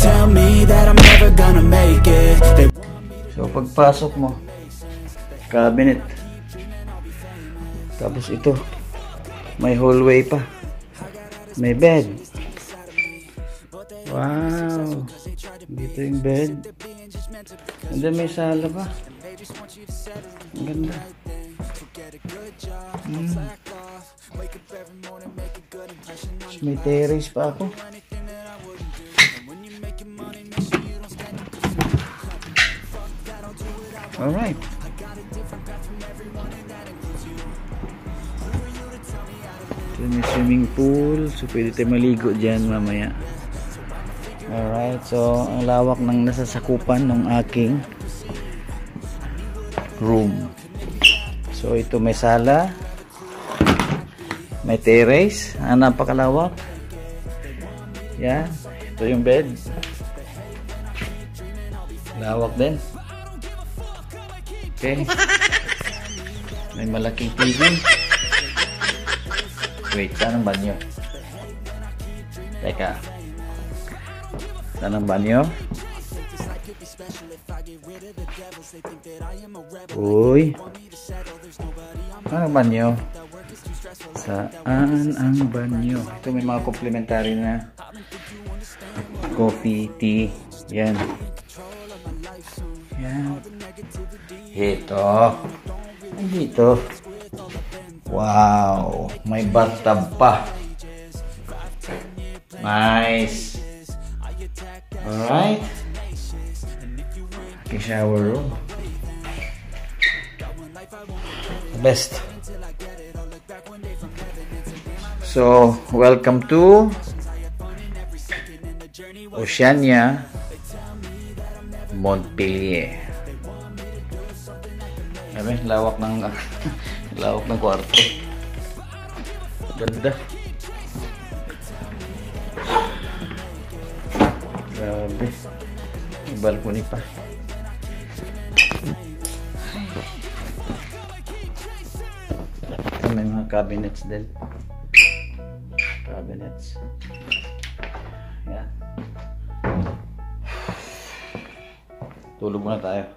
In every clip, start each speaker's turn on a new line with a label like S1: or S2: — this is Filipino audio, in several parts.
S1: tell me that I'm never gonna make it.
S2: So pagpasok mo, cabinet. Tapos ito, may hallway pa. May bed. Wow. Dito yung bed. And then may sala pa. Ang ganda. May terrace pa ako. Alright. So, may swimming pool. So, pwede tayo maligo dyan mamaya. Alright. So, ang lawak ng nasasakupan ng aking room. So, ito may sala. May terrace. Napakalawak. Yan. Ito yung bed. Lawak din. Okay. May malaking TV. Wait, saan ang banyo? Teka. Saan ang banyo? Uy. Saan ang banyo? Saan ang banyo? Ito may mga complimentary na coffee, tea. Yan. Yan. Ito. Dito. Wow. May bathtub pa. Nice. Alright. Okay, shower room. Best. So, welcome to Oceania Montpellier. Sabi, lawak ng lawak ng kwarto. Ganda. Grabe. May balcony pa. May mga cabinets din. Cabinets. Yan. Tulog muna tayo.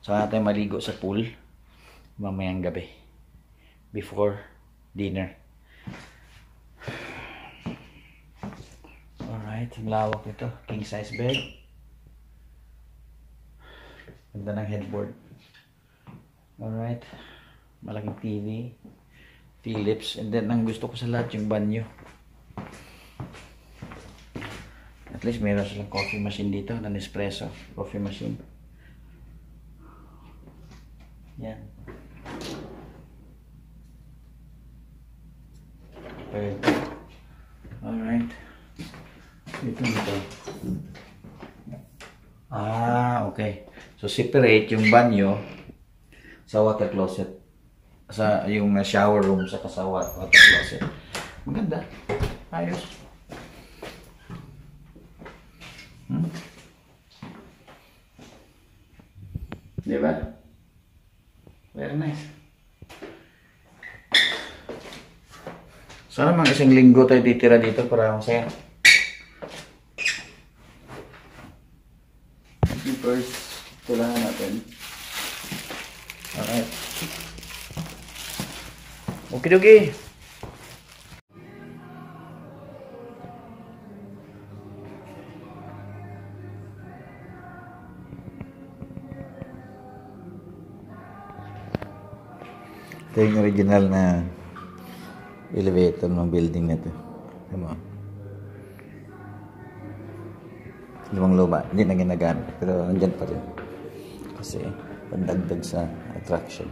S2: Saka tayo maligo sa pool mamayang gabi before dinner. Alright, ang lawak nito. King size bed. Ganda ng headboard. Alright, malaking TV, Philips, and then ang gusto ko sa lahat yung banyo. At least meron silang coffee machine dito na Nespresso coffee machine. Yan. Okay. Alright. Ito. Okay. So, separate yung banyo sa water closet. Sa yung shower room sa water closet. Maganda. Ayos. Diba? Very nice. Sana mga isang linggo tayo titira dito para masaya. First, tulahan natin. Alright. Okay. Ito yung original na elevator ng building na ito. Tama. Lumang luma. Hindi na ginagamit. Pero nandyan pa rin. Kasi pandagdag sa attraction.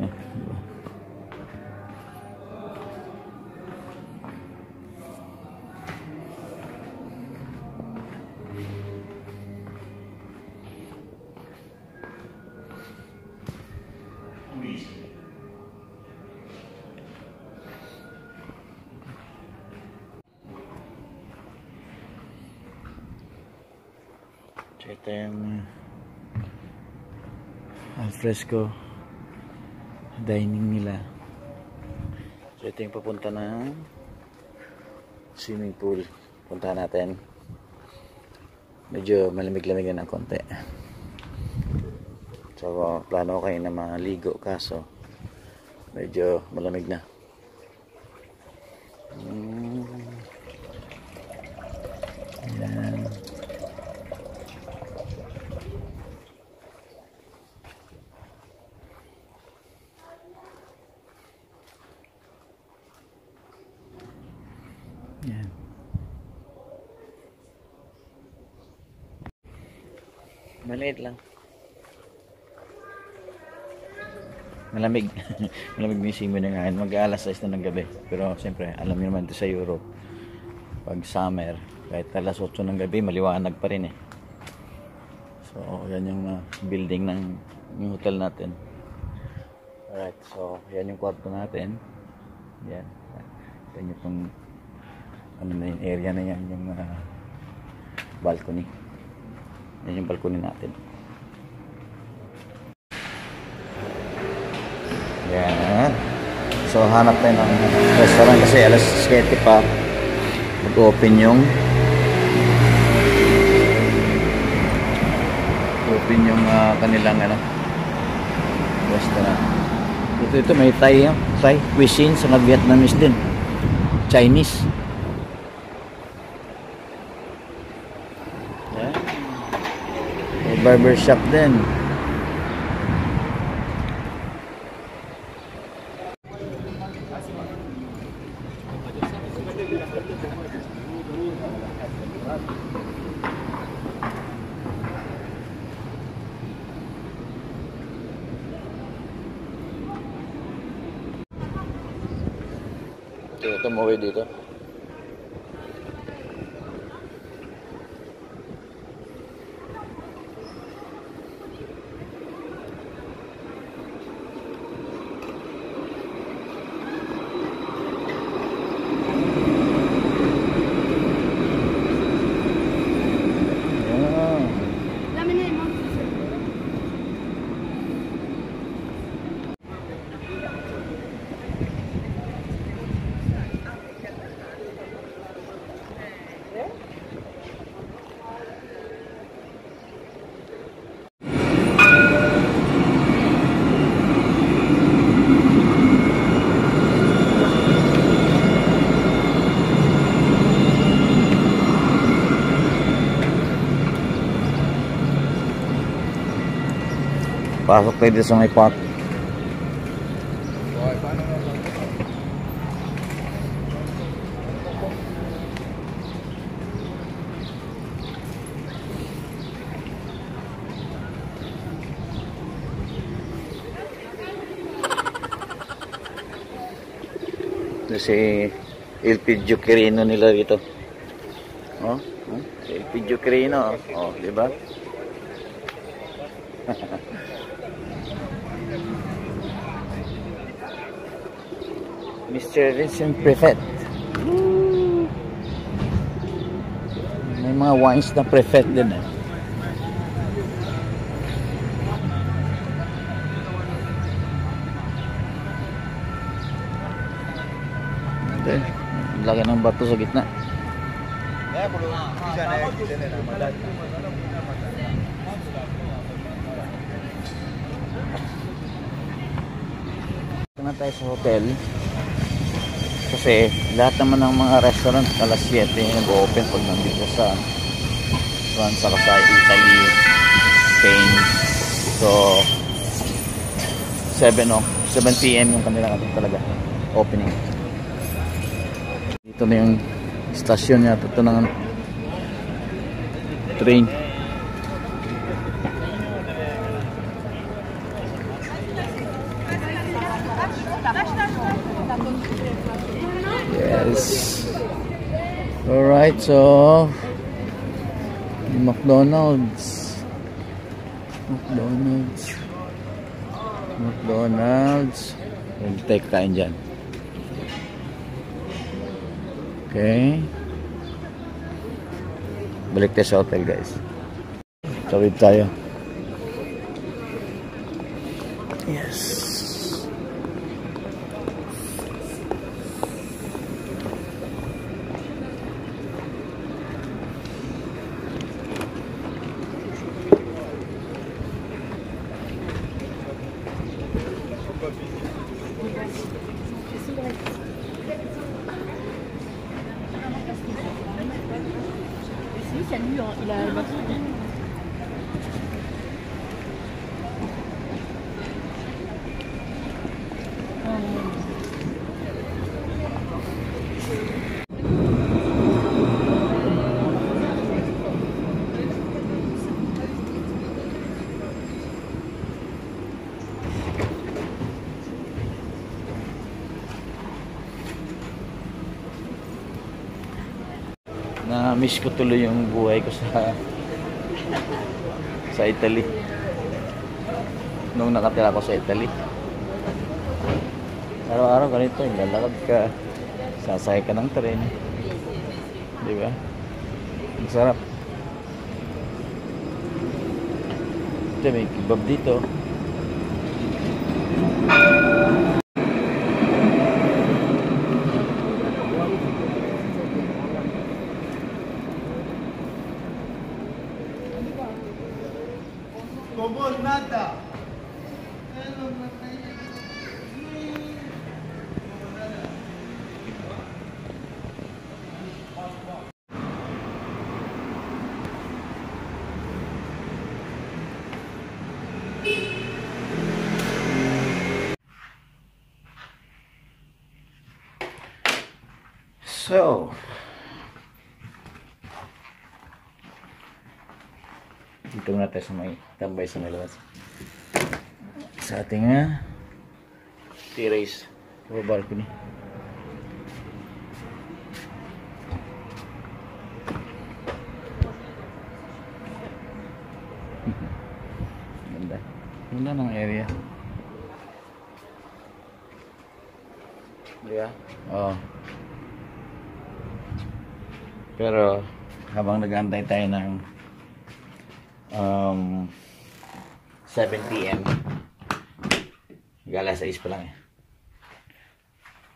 S2: Yan. Diba? Ito yung alfresco dining nila. So ito yung papunta ng swimming pool. Punta natin. Medyo malamig-lamig na ng konti. So, plano ko kayo na maligo kaso medyo malamig na. Ayan. Ayan. Maliit lang. Malamig. Malamig na yung simoy ng hangin. Mag-aalas 6 na ng gabi. Pero siyempre, alam niyo naman ito sa Europe. Pag summer, kahit alas 8 ng gabi, maliwanag pa rin eh. So, yan yung building ng yung hotel natin. Alright, so, yan yung kwarto natin. Yan. Yan yung pang, ano na yung area na yan, yung balcony. Yan yung balcony natin. Yan. So, hanap tayo ng restaurant kasi alas 7 pa mag-open yung kanilang restaurant. Ito may Thai cuisine sa Vietnamese din. Chinese. Yan. May barber shop din. Ito mo dito. Pasok tayo dito sa may park. Si Il Pidio Quirino nila dito. Oh, Il Pidio Quirino. Oh, di ba? Mr. Vincent Prefect. May mga wines na Prefect din eh. Okay. Lagay ng bato sa gitna. Ito na tayo sa hotel. Kasi lahat naman ng mga restaurant alas 7 nag-open pag nandito sa France, sa Italy, Spain. So 7 PM yung kanilang talaga opening. Dito na yung stasyon niya. Ito ng train. Yes. Alright, so McDonald's. We'll take kain dyan. Okay. Balik tayo sa hotel, guys. Tawid tayo. Yes.
S3: Si, salut, il a le bâton.
S2: Na-miss ko tuloy yung buhay ko sa Italy. Nung nakatira ko sa Italy. Araw-araw ganito, lalakad ka, sasakay ka ng tren. Di ba? Ang sarap. Ito, may kebab dito.
S4: Nada.
S2: So, dito muna tayo sa may tambay sa may labas. Sa ating terrace o balcony. Ganda. Ganda ng area. Diba? Oo. Pero habang nag-aantay tayo ng 7 PM, alas 6 pa lang eh.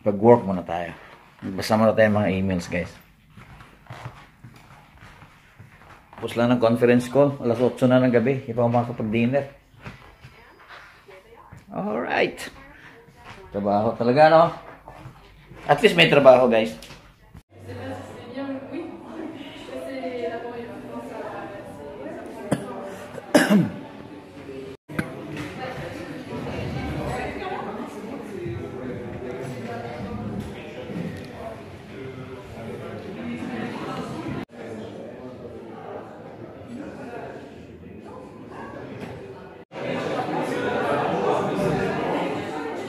S2: Pag-work muna tayo. Basta muna tayo mga emails, guys. Tapos lang ng conference call, alas 8 na ng gabi, hindi pa makakapag-dinner. Alright. Trabaho talaga, no? At least may trabaho, guys.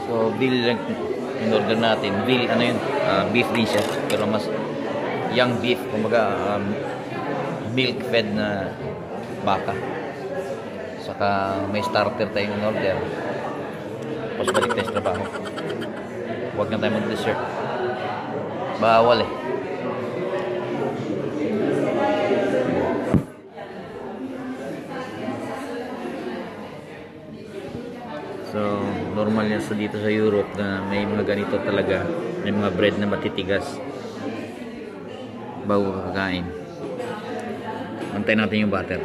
S2: So, veal lang in order natin. Veal, ano yun? Beef din siya. Pero mas young beef. Kumbaga, milk fed na baka. Saka may starter tayong in order. Tapos balik tayo sa trabaho. Huwag na tayo mag-dessert. Bawal eh. So, normal yan dito sa Europe na may mga ganito talaga. May mga bread na matitigas bago kakain. Antayin natin yung butter.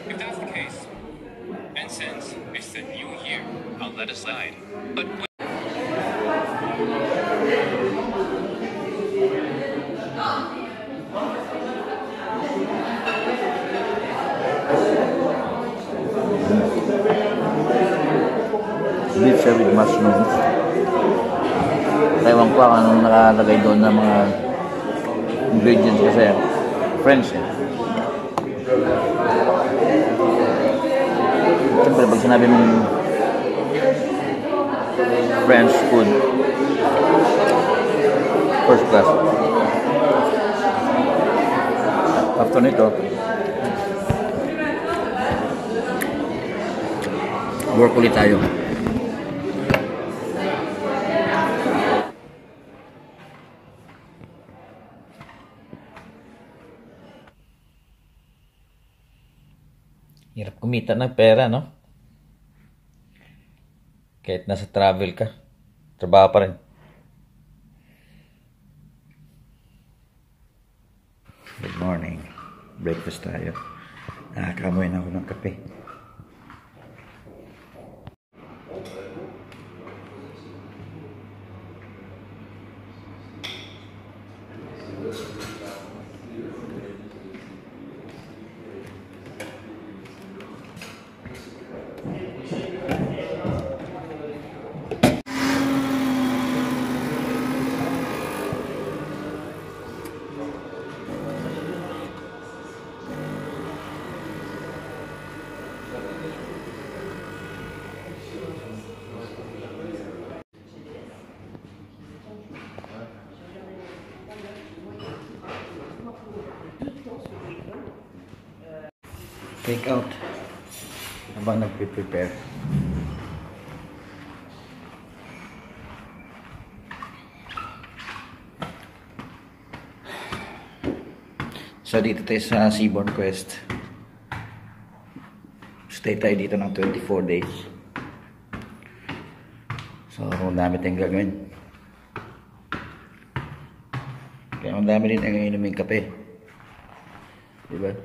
S5: If that's the case, and since it's the new year, I'll let it slide. But
S2: Beef siya with mushrooms. Ewan ko anong nakalagay doon na mga ingredients kasi French eh. Siyempre pag sinabi mong French food, first class. After nito, work ulit tayo. Hirap kumita ng pera, no? Kahit nasa travel ka, trabaho pa rin. Good morning. Breakfast tayo. Nakakamoy na ako ng kape. Take out habang nagpe-prepare. So dito tayo sa Seabourn Quest. Stay tayo dito ng 24 days. So ang dami tayong gagawin. Kaya ang dami rin ang inumin kape. Diba?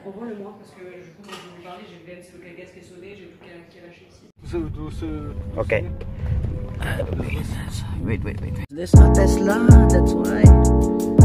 S4: On voit le moins parce que du coup, quand vous me parlez, j'ai le gaz qui est sonné, j'ai tout qui est lâché ici.
S2: Okay. Wait.
S1: This not Tesla, that's why